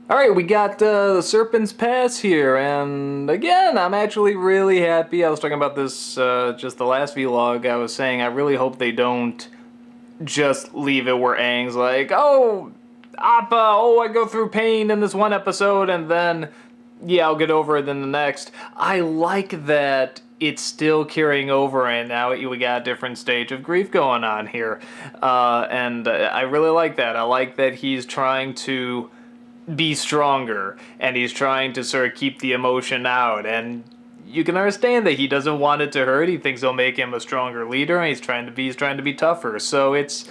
Alright, we got the Serpent's Pass here, and again, I'm actually really happy. I was talking about this just the last vlog. I was saying I really hope they don't just leave it where Aang's like, oh, Appa, oh, I go through pain in this one episode, and then, yeah, I'll get over it in the next. I like that it's still carrying over, and now we got a different stage of grief going on here. And I really like that. I like that he's trying to be stronger, and he's trying to sort of keep the emotion out, and you can understand that he doesn't want it to hurt. He thinks it'll make him a stronger leader, and he's trying to be tougher. So it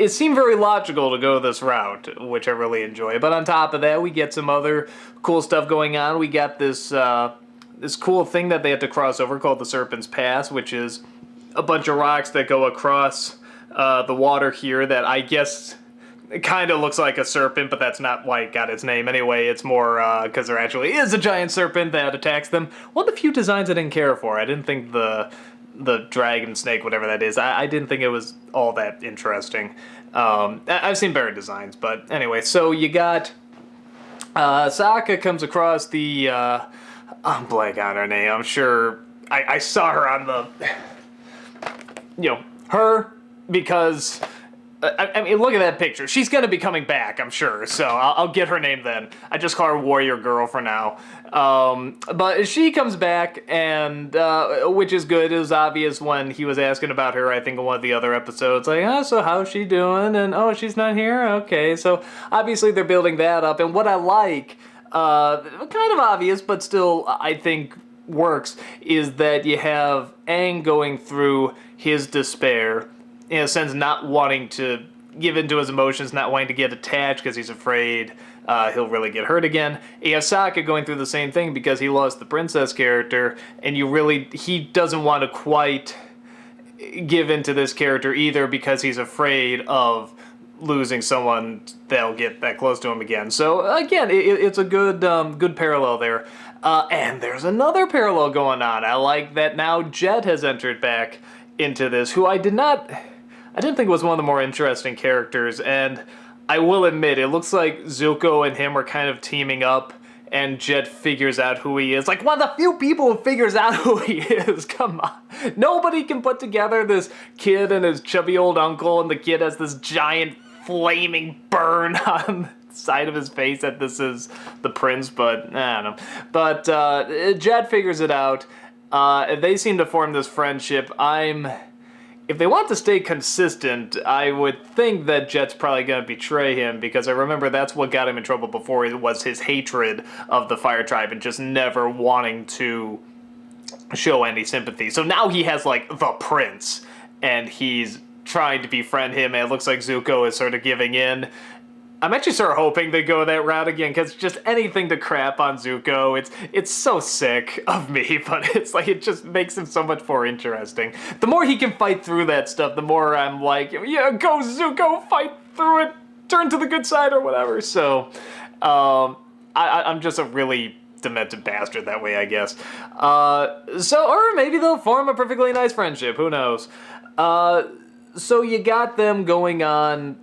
seemed very logical to go this route, which I really enjoy. But on top of that, we get some other cool stuff going on. We got this this cool thing that they have to cross over called the Serpent's Pass, which is a bunch of rocks that go across the water here that I guess it kind of looks like a serpent, but that's not why it got its name anyway. It's more because there actually is a giant serpent that attacks them. One of the few designs I didn't care for. I didn't think the dragon snake, whatever that is, I didn't think it was all that interesting. I've seen better designs, but anyway. So you got Sokka comes across the I'm blank on her name. I'm sure I saw her on the her because. I mean, look at that picture. She's going to be coming back, I'm sure, so I'll get her name then. I just call her Warrior Girl for now. But she comes back, and which is good. It was obvious when he was asking about her, I think, in one of the other episodes. Like, oh, so how's she doing? And, oh, she's not here? Okay, so obviously they're building that up. And what I like, kind of obvious, but still, I think, works, is that you have Aang going through his despair, in a sense, not wanting to give into his emotions, not wanting to get attached because he's afraid he'll really get hurt again. You have Sokka going through the same thing because he lost the princess character, and he doesn't want to quite give into this character either because he's afraid of losing someone that'll get that close to him again. So again, it's a good good parallel there. And there's another parallel going on. I like that now Jet has entered back into this, who I didn't think was one of the more interesting characters, and I will admit, it looks like Zuko and him are kind of teaming up, and Jet figures out who he is. Like, one of the few people who figures out who he is, come on. Nobody can put together this kid and his chubby old uncle, and the kid has this giant flaming burn on the side of his face that this is the prince, but I don't know. But Jet figures it out. They seem to form this friendship. If they want to stay consistent, I would think that Jet's probably going to betray him, because I remember that's what got him in trouble before, was his hatred of the Fire Tribe and just never wanting to show any sympathy. So now he has, like, the prince, and he's trying to befriend him, and it looks like Zuko is sort of giving in. I'm actually sort of hoping they go that route again, because just anything to crap on Zuko, it's so sick of me, but it's like, it just makes him so much more interesting. The more he can fight through that stuff, the more I'm like, yeah, go Zuko, fight through it, turn to the good side or whatever. So, I'm just a really demented bastard that way, I guess. Or maybe they'll form a perfectly nice friendship, who knows. So you got them going on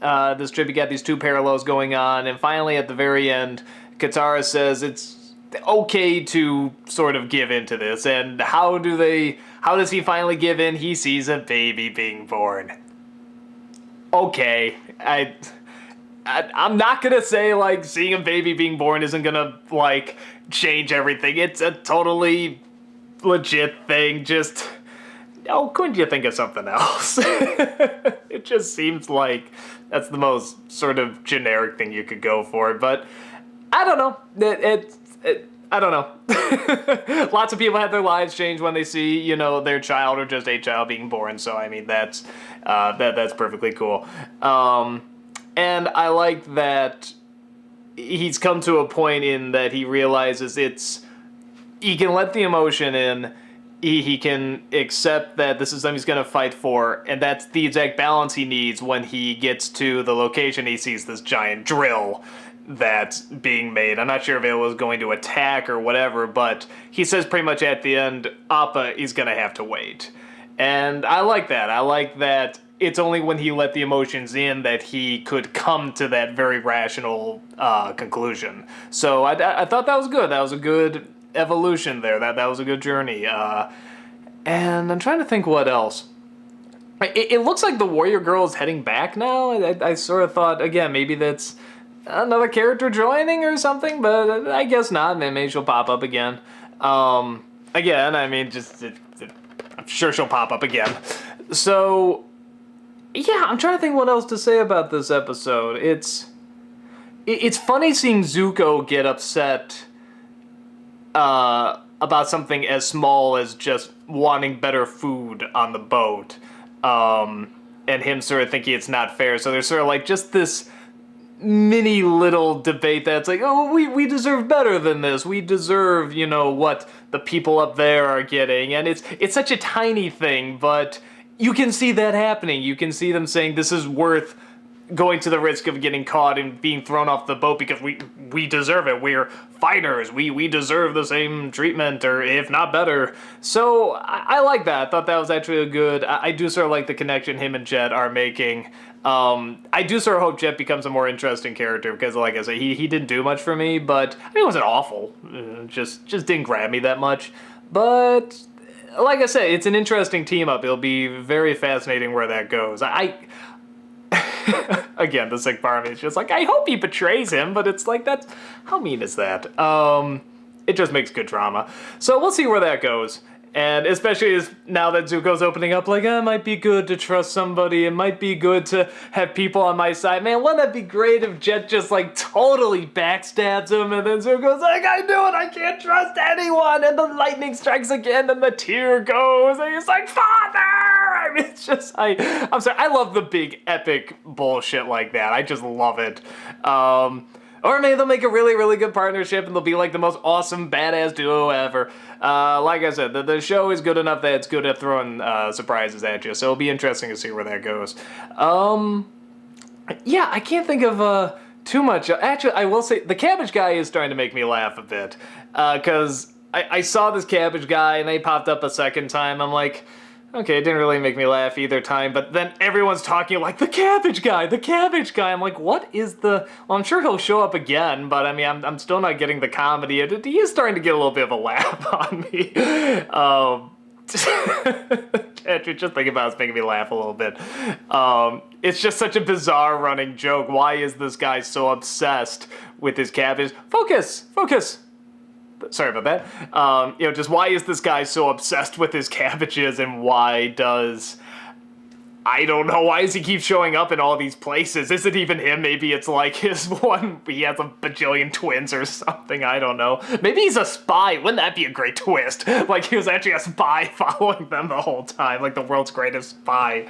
this trip. You got these two parallels going on, and finally at the very end, Katara says it's okay to sort of give into this. And how does he finally give in? He sees a baby being born. Okay, I'm not gonna say, like, seeing a baby being born isn't gonna, like, change everything. It's a totally legit thing. Just, oh, couldn't you think of something else? It just seems like that's the most sort of generic thing you could go for, but I don't know. I don't know. Lots of people have their lives changed when they see, their child or just a child being born. So I mean, that's perfectly cool. And I like that he's come to a point in that he realizes he can let the emotion in. He can accept that this is something he's going to fight for, and that's the exact balance he needs when he gets to the location. He sees this giant drill that's being made. I'm not sure if it was going to attack or whatever, but he says pretty much at the end, Appa is going to have to wait. And I like that. I like that it's only when he let the emotions in that he could come to that very rational conclusion. So I thought that was good. That was a good evolution there. That was a good journey. And I'm trying to think what else. It looks like the warrior girl is heading back now. I sort of thought, again, maybe that's another character joining or something, but I guess not. Maybe she'll pop up again. Again, I mean, I'm sure she'll pop up again. So, yeah, I'm trying to think what else to say about this episode. It's funny seeing Zuko get upset about something as small as just wanting better food on the boat. And him sort of thinking it's not fair. So there's sort of like just this mini little debate that's like, oh, we deserve better than this. We deserve, what the people up there are getting. And it's such a tiny thing, but you can see that happening. You can see them saying this is worth going to the risk of getting caught and being thrown off the boat because we deserve it. We're fighters. We deserve the same treatment, or if not better. So I like that. I thought that was actually a good. I do sort of like the connection him and Jet are making. I do sort of hope Jet becomes a more interesting character because, like I said, he didn't do much for me, but I mean, it wasn't awful. Just didn't grab me that much. But like I said, it's an interesting team up. It'll be very fascinating where that goes. Again, the sick part of me is just like, I hope he betrays him, but it's like, that's, how mean is that? It just makes good drama. So we'll see where that goes. And especially as now that Zuko's opening up, like, it might be good to trust somebody. It might be good to have people on my side. Man, wouldn't that be great if Jet just, like, totally backstabs him, and then Zuko's like, I knew it, I can't trust anyone, and the lightning strikes again, and the tear goes, and he's like, Father! I mean, it's just, I'm sorry, I love the big, epic bullshit like that. I just love it. Or maybe they'll make a really, really good partnership and they'll be like the most awesome, badass duo ever. Like I said, the show is good enough that it's good at throwing surprises at you, so it'll be interesting to see where that goes. Yeah, I can't think of too much. Actually, I will say, the cabbage guy is starting to make me laugh a bit. Because I saw this cabbage guy and they popped up a second time. I'm like, okay, it didn't really make me laugh either time, but then everyone's talking like, the cabbage guy. I'm like, what is the... Well, I'm sure he'll show up again, but I mean, I'm still not getting the comedy. He is starting to get a little bit of a laugh on me. Just thinking about it's making me laugh a little bit. It's just such a bizarre running joke. Why is this guy so obsessed with his cabbage? Focus! Sorry about that. Just why is this guy so obsessed with his cabbages, and why does... I don't know, why does he keep showing up in all these places? Is it even him? Maybe it's like his one, he has a bajillion twins or something, I don't know. Maybe he's a spy, wouldn't that be a great twist? Like, he was actually a spy following them the whole time, like the world's greatest spy.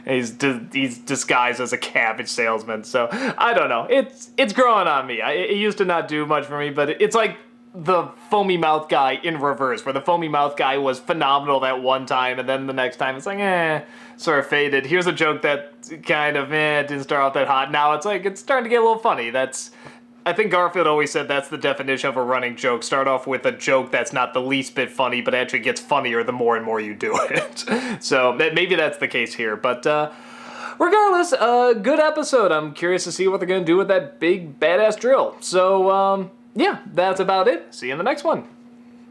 He's disguised as a cabbage salesman, so, I don't know. It's growing on me. It used to not do much for me, but it's like the foamy mouth guy in reverse, where the foamy mouth guy was phenomenal that one time, and then the next time it's like, sort of faded. Here's a joke that kind of, didn't start off that hot. Now it's like, it's starting to get a little funny. I think Garfield always said that's the definition of a running joke. Start off with a joke that's not the least bit funny, but actually gets funnier the more and more you do it. So maybe that's the case here, but regardless, good episode. I'm curious to see what they're going to do with that big badass drill. So, yeah, that's about it. See you in the next one.